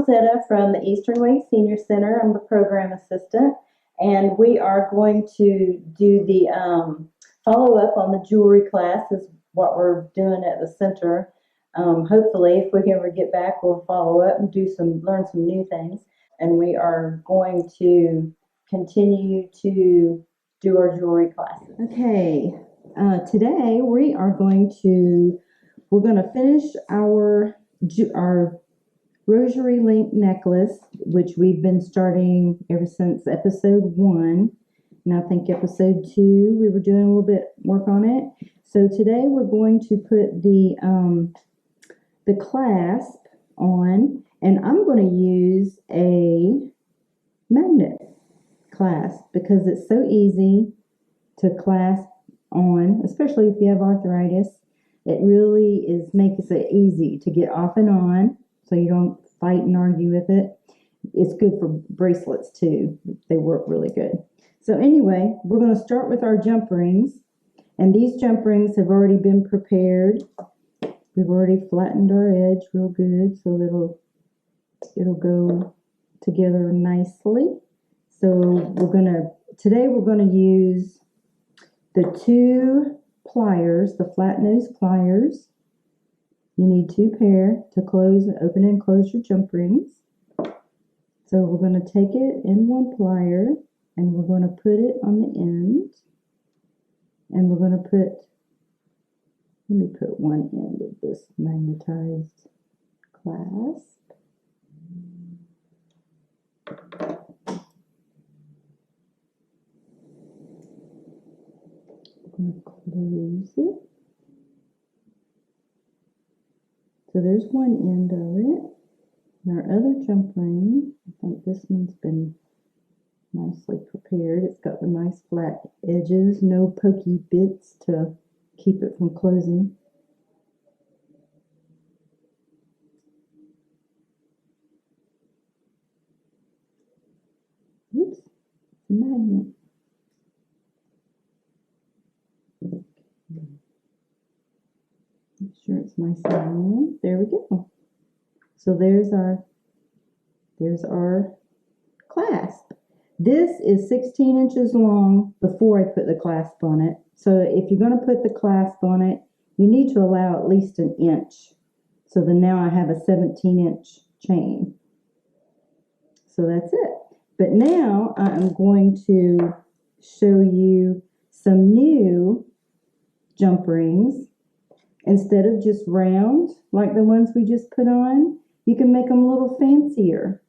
Rosetta from the Eastern Wake Senior Center. I'm the program assistant, and we are going to do the follow up on the jewelry class, is what we're doing at the center. Hopefully, if we can ever get back, we'll follow up and learn some new things. And we are going to continue to do our jewelry classes. Okay, today we're going to finish our rosary link necklace, which we've been starting ever since episode 1. And I think episode 2 we were doing a little bit work on it. So today we're going to put the clasp on, and I'm going to use a magnet clasp because it's so easy to clasp on, especially if you have arthritis. It really makes it easy to get off and on, so you don't fight and argue with it. It's good for bracelets too. They work really good. So anyway, we're going to start with our jump rings, and these jump rings have already been prepared. We've already flattened our edge real good, so it'll go together nicely. So today we're going to use the 2 pliers, the flat nose pliers. You need 2 pair to open and close your jump rings. So we're going to take it in one plier, and we're going to put it on the end, and we're going to let me put one end of this magnetized clasp. I'm going to close it. So there's one end of it. And our other jump ring, I think this one's been nicely prepared. It's got the nice flat edges, no pokey bits to keep it from closing. Oops, it's a magnet. Make sure it's nice and round. There we go. So there's our clasp. This is 16 inches long before I put the clasp on it. So if you're going to put the clasp on it, you need to allow at least an inch. So then now I have a 17-inch chain. So that's it. But now I'm going to show you some new jump rings. Instead of just round like the ones we just put on, you can make them a little fancier.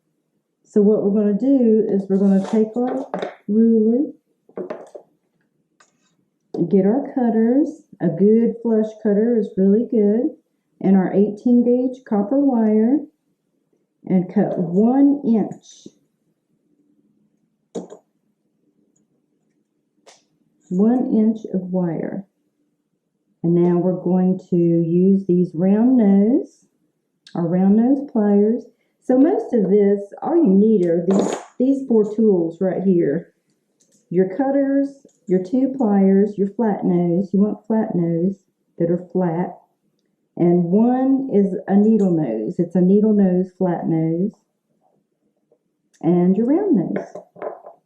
So what we're going to do is we're going to take our ruler and get our cutters. A good flush cutter is really good. And our 18 gauge copper wire, and cut 1 inch. 1 inch of wire. And now we're going to use our round nose pliers. So most of this, all you need are these 4 tools right here. Your cutters, your 2 pliers, your flat nose. You want flat nose that are flat. And one is a needle nose. It's a needle nose, flat nose. And your round nose.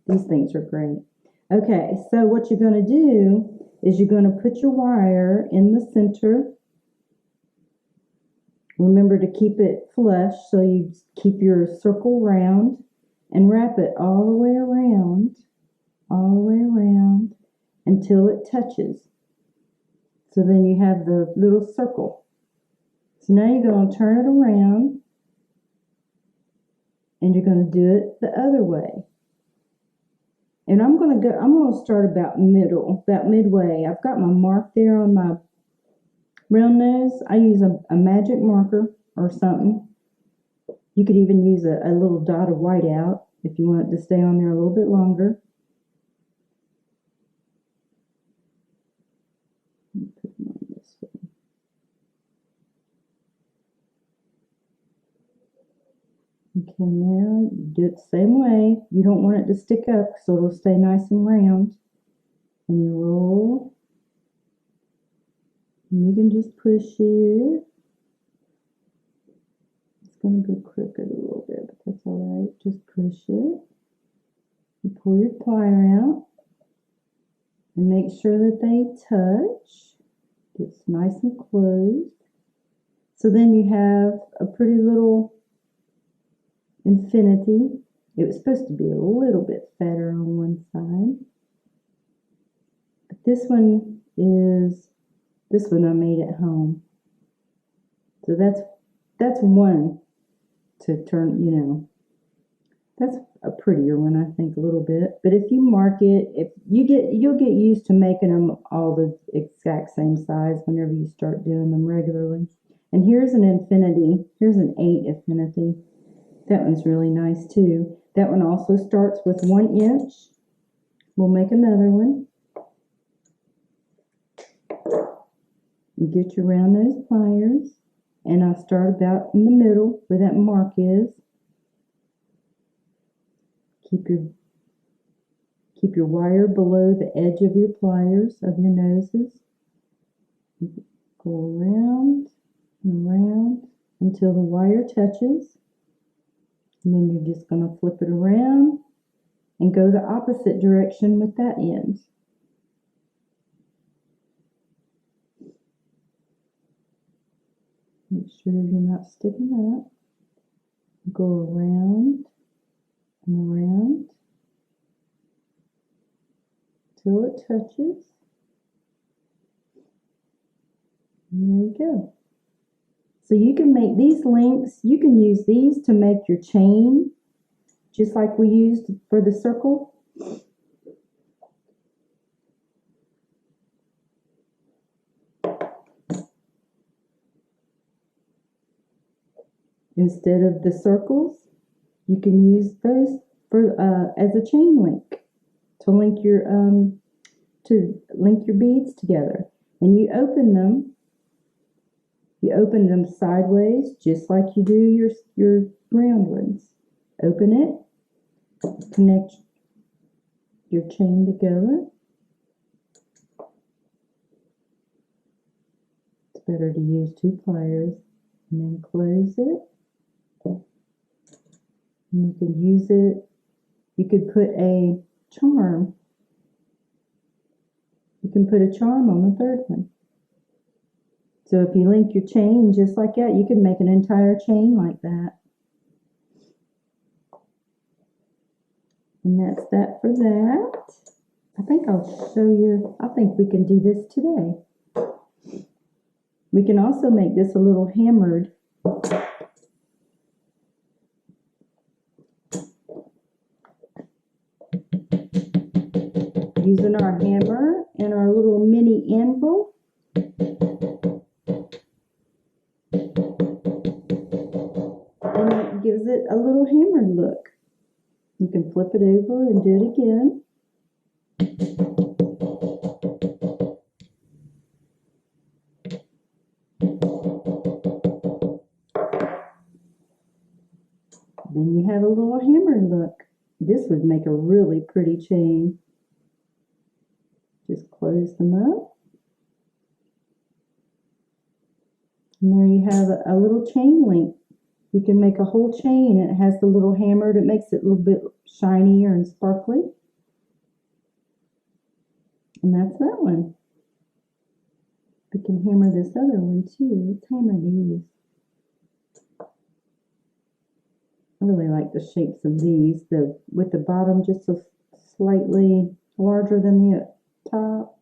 These things are great. Okay, so what you're going to do is you're going to put your wire in the center. Remember to keep it flush so you keep your circle round, and wrap it all the way around until it touches. So then you have the little circle. So now you're going to turn it around, and you're going to do it the other way. And I'm going to start about midway. I've got my mark there on my round nose. I use a magic marker or something. You could even use a little dot of white out if you want it to stay on there a little bit longer. Put them on this way. Okay, now you do it the same way. You don't want it to stick up so it'll stay nice and round. And you roll. And you can just push it. It's going to go crooked a little bit, but that's all right. Just push it. You pull your plier out and make sure that they touch. It's nice and closed. So then you have a pretty little infinity. It was supposed to be a little bit fatter on one side. But this one I made at home. So that's one to turn, you know. That's a prettier one, I think, a little bit. But if you mark it, you'll get used to making them all the exact same size whenever you start doing them regularly. And here's an infinity. Here's an 8 infinity. That one's really nice too. That one also starts with 1 inch. We'll make another one. You get your round nose pliers, and I'll start about in the middle where that mark is. Keep your wire below the edge of your pliers, of your noses. Go around and around until the wire touches. And then you're just going to flip it around and go the opposite direction with that end. Make sure you're not sticking up. Go around and around till it touches. And there you go. So you can make these links, you can use these to make your chain, just like we used for the circle. Instead of the circles, you can use those for as a chain link to link your beads together. And you open them sideways, just like you do your round ones. Open it, connect your chain together. It's better to use 2 pliers, and then close it. And you could use it, you could put a charm. You can put a charm on the third one. So if you link your chain just like that, you can make an entire chain like that. And that's that for that. I think I'll show you, I think we can do this today. We can also make this a little hammered. Using our hammer and our little mini anvil. And it gives it a little hammered look. You can flip it over and do it again. Then you have a little hammered look. This would make a really pretty chain. Just close them up. And there you have a little chain link. You can make a whole chain, and it has the little hammered. It makes it a little bit shinier and sparkly. And that's that one. We can hammer this other one too. Let's hammer these. I really like the shapes of these. With the bottom just so slightly larger than the top.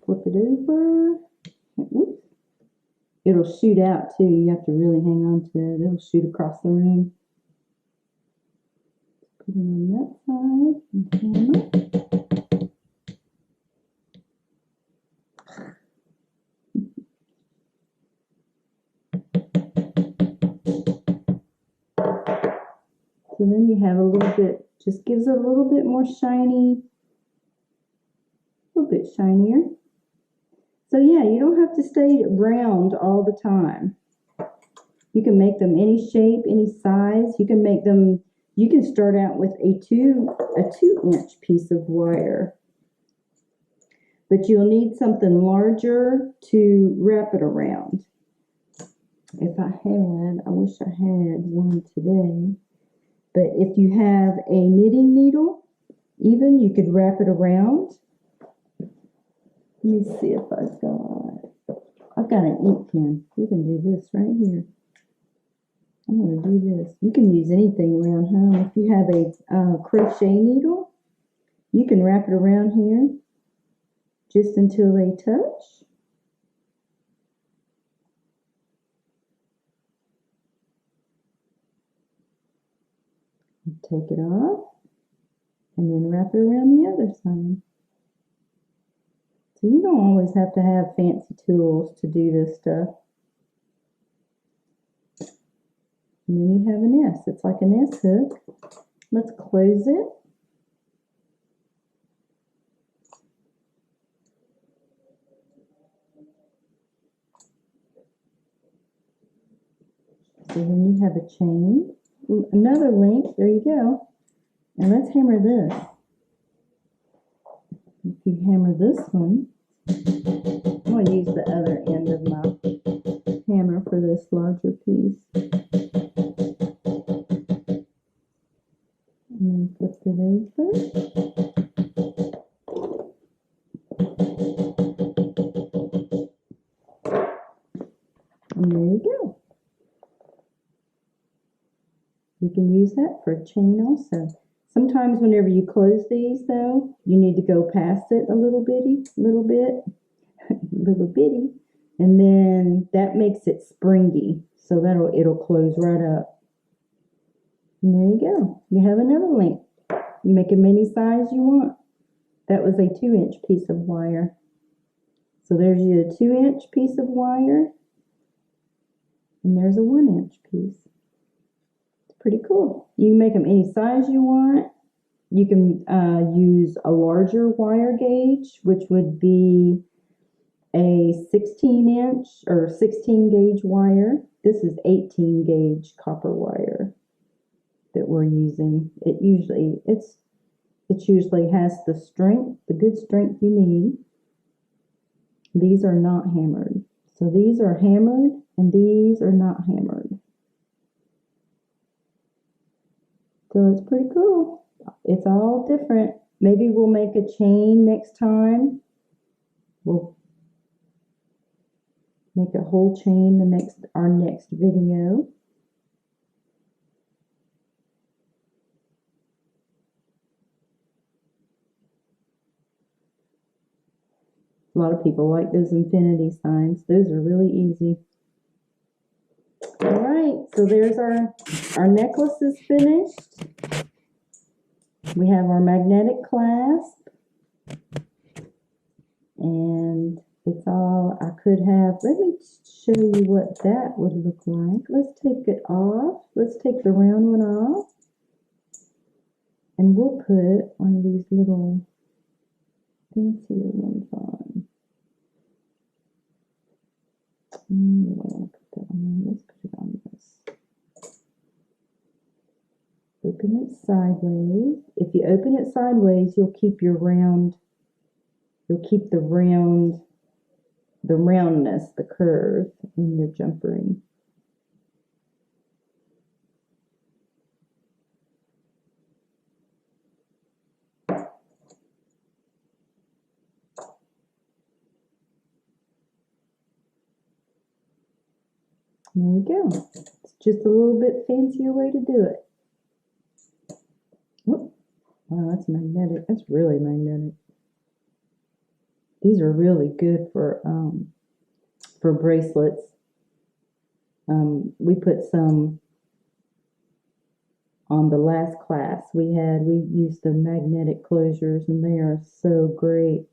Flip it over. Whoops. It'll shoot out too. You have to really hang on to it. It'll shoot across the room. Put it on that side and hammer. So then you have a little bit, just gives it a little bit more shiny, a little bit shinier. So yeah, you don't have to stay round all the time. You can make them any shape, any size. You can make them, you can start out with a 2-inch piece of wire. But you'll need something larger to wrap it around. If I wish I had one today. But if you have a knitting needle, even, you could wrap it around. Let me see if I've got an ink pen. We can do this right here. I'm going to do this. You can use anything around home. If you have a crochet needle, you can wrap it around here just until they touch. Take it off and then wrap it around the other side. So you don't always have to have fancy tools to do this stuff. And then you have an S. It's like an S hook. Let's close it. So then you have a chain. Another link. There you go. And let's hammer this. If you hammer this one, I'm going to use the other end of my hammer for this larger piece. And then flip it over. And there you go. You can use that for a chain also. Sometimes whenever you close these though, you need to go past it a little bit, and then that makes it springy. So it'll close right up. And there you go. You have another link. You make them any size you want. That was a 2-inch piece of wire. So there's your 2-inch piece of wire. And there's a 1-inch piece. It's pretty cool. You can make them any size you want. You can use a larger wire gauge, which would be a 16-inch or 16 gauge wire. This is 18 gauge copper wire that we're using. It usually has the strength, the good strength you need. These are not hammered. So these are hammered and these are not hammered. So it's pretty cool. It's all different. Maybe we'll make a chain next time. We'll make a whole chain our next video. A lot of people like those infinity signs. Those are really easy. All right, so there's our necklace is finished. We have our magnetic clasp. And it's all I could have. Let me show you what that would look like. Let's take it off. Let's take the round one off. And we'll put one of these little fancier ones on. Let's put it on this. Open it sideways. If you open it sideways, you'll keep the roundness, the curve in your jump ring. There you go. It's just a little bit fancier way to do it. Whoop. Wow, that's magnetic. That's really magnetic. These are really good for bracelets. We put some on the last class we used the magnetic closures, and they are so great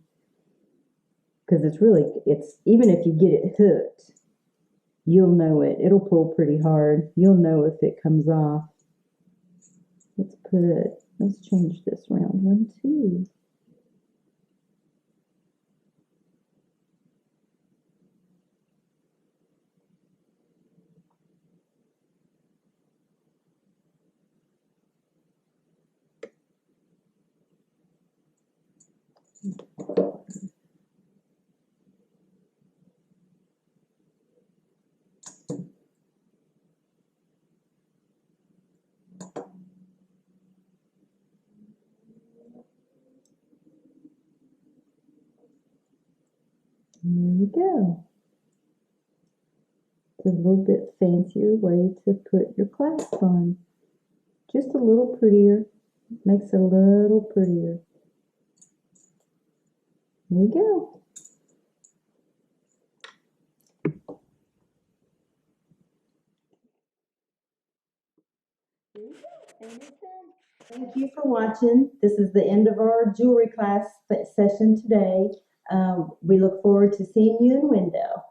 because it's even if you get it hooked, you'll know it. It'll pull pretty hard. You'll know if it comes off. Let's change this round one too. And there we go. It's a little bit fancier way to put your clasp on. Just a little prettier. Makes it a little prettier. There you go. There you go. And it's done. Thank you for watching. This is the end of our jewelry class session today. We look forward to seeing you in window.